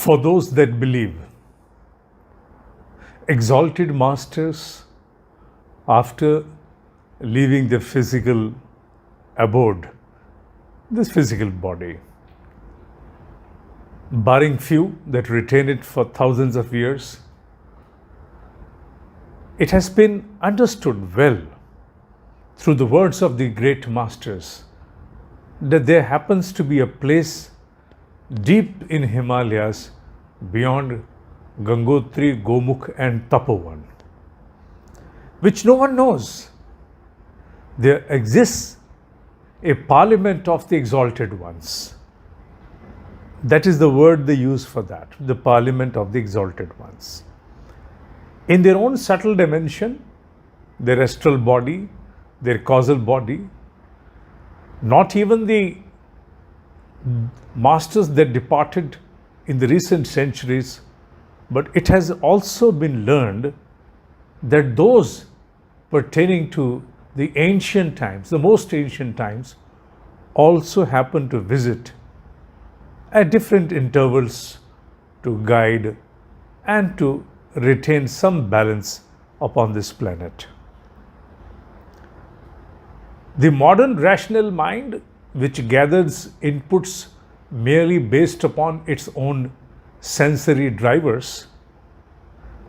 For those that believe, exalted masters, after leaving the physical abode, this physical body, barring few that retain it for thousands of years, it has been understood well through the words of the great masters that there happens to be a place deep in Himalayas beyond Gangotri, Gomukh and Tapovan, which no one knows. There exists a parliament of the exalted ones. That is the word they use for that, the parliament of the exalted ones. In their own subtle dimension, their astral body, their causal body, not even the masters that departed in the recent centuries, but it has also been learned that those pertaining to the ancient times, the most ancient times, also happen to visit at different intervals to guide and to retain some balance upon this planet. The modern rational mind, which gathers inputs merely based upon its own sensory drivers,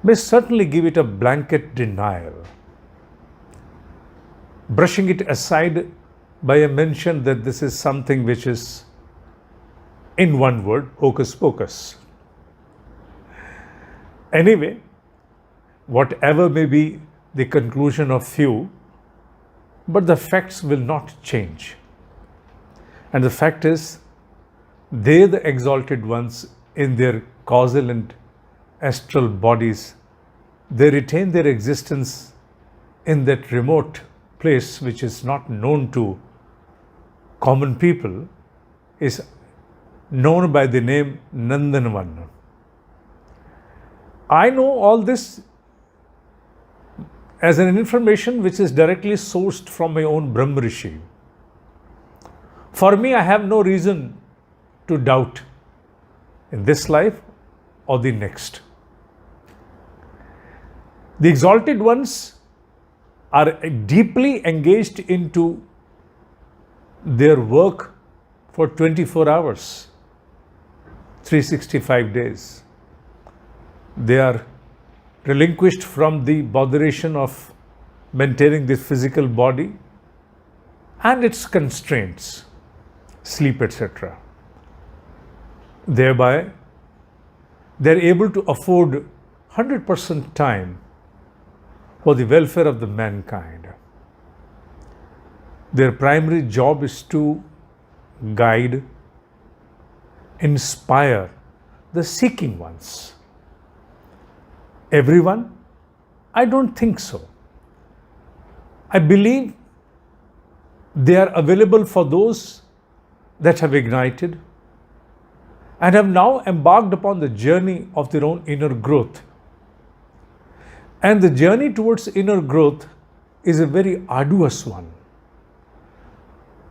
may certainly give it a blanket denial, brushing it aside by a mention that this is something which is, in one word, hocus pocus. Anyway, whatever may be the conclusion of few, but the facts will not change. And the fact is, they, the exalted ones, in their causal and astral bodies, they retain their existence in that remote place which is not known to common people, is known by the name Nandanvan. I know all this as an information which is directly sourced from my own Brahma Rishi. For me, I have no reason to doubt in this life or the next. The exalted ones are deeply engaged into their work for 24 hours, 365 days. They are relinquished from the botheration of maintaining the physical body and its constraints, sleep, etc. Thereby, they are able to afford 100% time for the welfare of the mankind. Their primary job is to guide, inspire the seeking ones. Everyone? I don't think so. I believe they are available for those that have ignited and have now embarked upon the journey of their own inner growth. And the journey towards inner growth is a very arduous one,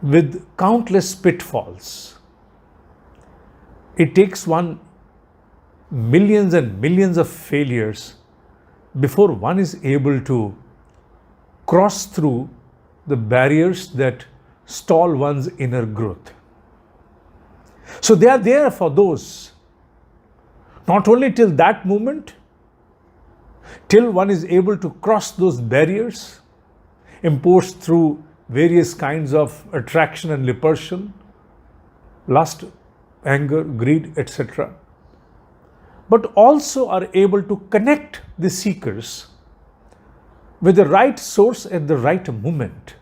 with countless pitfalls. It takes one millions and millions of failures before one is able to cross through the barriers that stall one's inner growth. So they are there for those, not only till that moment, till one is able to cross those barriers imposed through various kinds of attraction and repulsion, lust, anger, greed, etc., but also are able to connect the seekers with the right source at the right moment.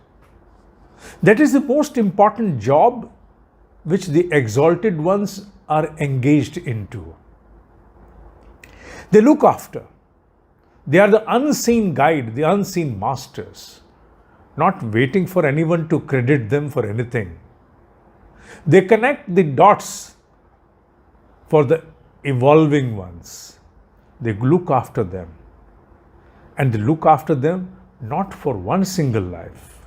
That is the most important job which the exalted ones are engaged into. They look after. They are the unseen guide, the unseen masters, not waiting for anyone to credit them for anything. They connect the dots for the evolving ones. They look after them. And they look after them not for one single life,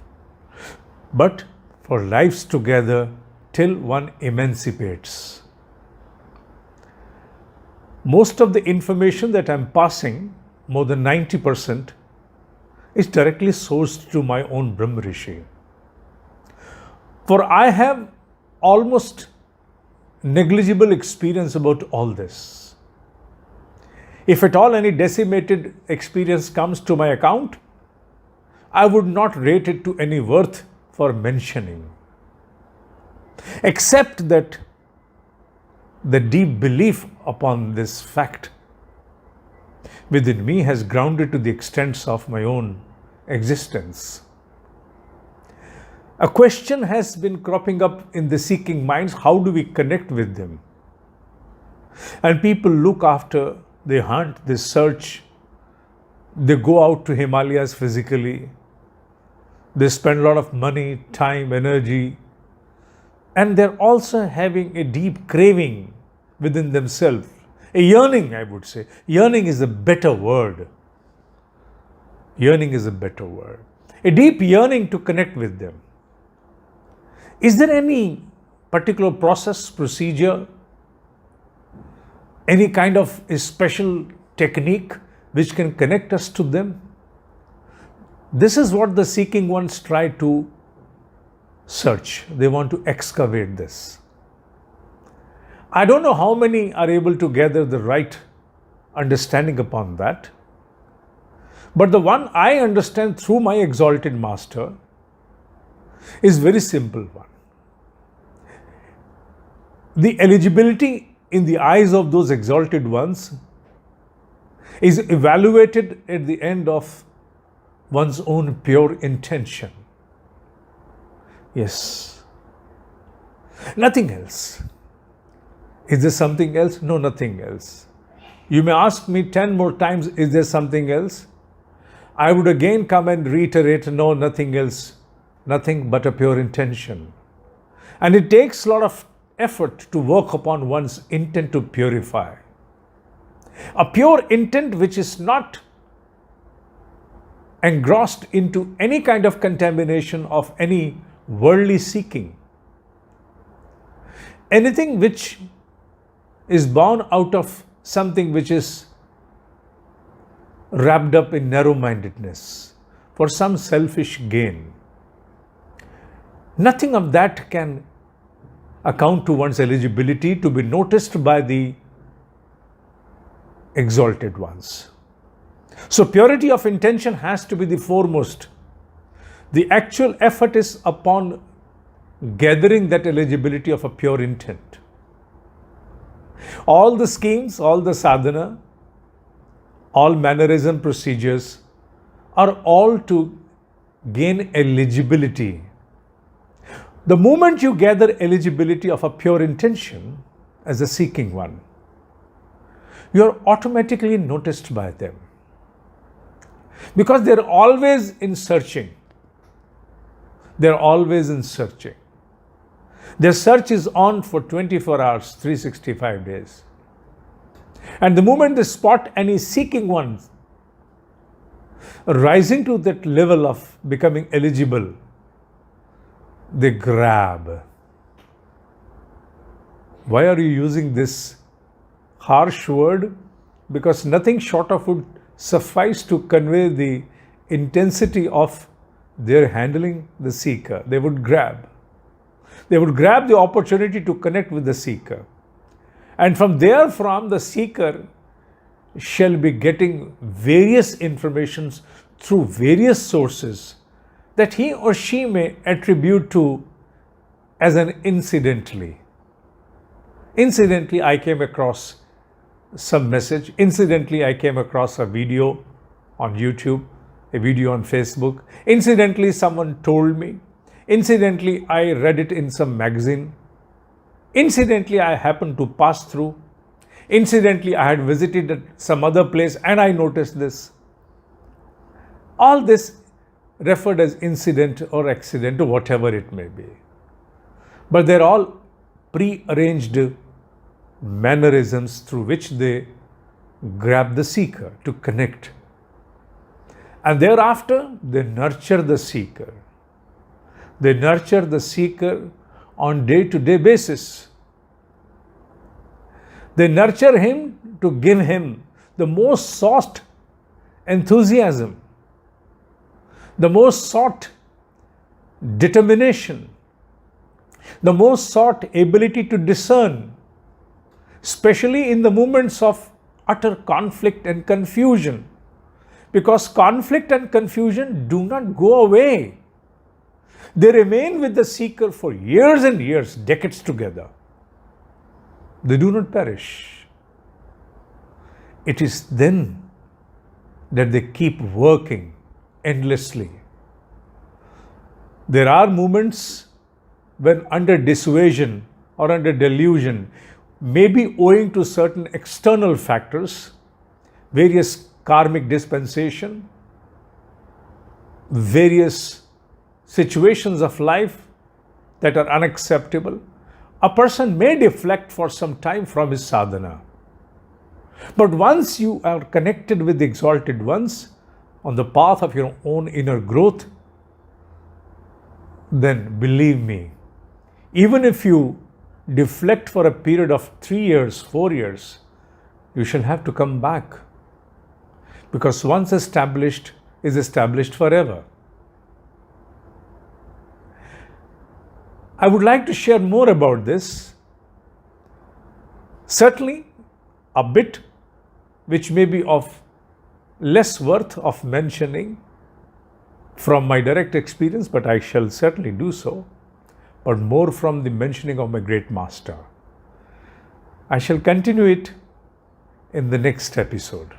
but for lives together till one emancipates. most of the information that I'm passing, more than 90%, is directly sourced to my own Brahma Rishi. For I have almost negligible experience about all this. If at all any decimated experience comes to my account, I would not rate it to any worth for mentioning, except that the deep belief upon this fact within me has grounded to the extents of my own existence. A question has been cropping up in the seeking minds: how do we connect with them? And people look after, they hunt, they search, they go out to Himalayas physically, they spend a lot of money, time, energy, and they're also having a deep craving within themselves, a yearning, I would say. Yearning is a better word. Yearning is a better word. A deep yearning to connect with them. Is there any particular process, procedure, any kind of a special technique which can connect us to them? This is what the seeking ones try to search. They want to excavate this. I don't know how many are able to gather the right understanding upon that. But the one I understand through my exalted master is very simple one. The eligibility in the eyes of those exalted ones is evaluated at the end of one's own pure intention. Yes. Nothing else. Is there something else? No, nothing else. You may ask me 10 more times, is there something else? I would again come and reiterate, no, nothing else. Nothing but a pure intention. And it takes a lot of effort to work upon one's intent to purify. A pure intent which is not engrossed into any kind of contamination of any worldly seeking. Anything which is born out of something which is wrapped up in narrow-mindedness for some selfish gain. Nothing of that can account to one's eligibility to be noticed by the exalted ones. So purity of intention has to be the foremost. The actual effort is upon gathering that eligibility of a pure intent. All the schemes, all the sadhana, all mannerism procedures are all to gain eligibility. The moment you gather eligibility of a pure intention as a seeking one, you are automatically noticed by them. Because they're always in searching. They're always in searching. Their search is on for 24 hours, 365 days. And the moment they spot any seeking ones rising to that level of becoming eligible, they grab. Why are you using this harsh word? Because nothing short of would suffice to convey the intensity of their handling the seeker. They would grab. They would grab the opportunity to connect with the seeker. And from the seeker shall be getting various informations through various sources that he or she may attribute to as an incidentally. Incidentally, I came across some message. Incidentally, I came across a video on YouTube, a video on Facebook. Incidentally, someone told me. Incidentally, I read it in some magazine. Incidentally, I happened to pass through. Incidentally, I had visited some other place and I noticed this. All this referred as incident or accident or whatever it may be. But they're all pre-arranged mannerisms through which they grab the seeker to connect. And thereafter, they nurture the seeker. They nurture the seeker on day-to-day basis. They nurture him to give him the most sought enthusiasm, the most sought determination, the most sought ability to discern, especially in the moments of utter conflict and confusion. Because conflict and confusion do not go away. They remain with the seeker for years and years, decades together. They do not perish. It is then that they keep working endlessly. There are moments when under dissuasion or under delusion, maybe owing to certain external factors, various karmic dispensation, various situations of life that are unacceptable, a person may deflect for some time from his sadhana. But once you are connected with the Exalted Ones on the path of your own inner growth, then believe me, even if you deflect for a period of 3 years, 4 years, you shall have to come back. Because once established is established forever. I would like to share more about this. Certainly, a bit which may be of less worth of mentioning from my direct experience, but I shall certainly do so, but more from the mentioning of my great master. I shall continue it in the next episode.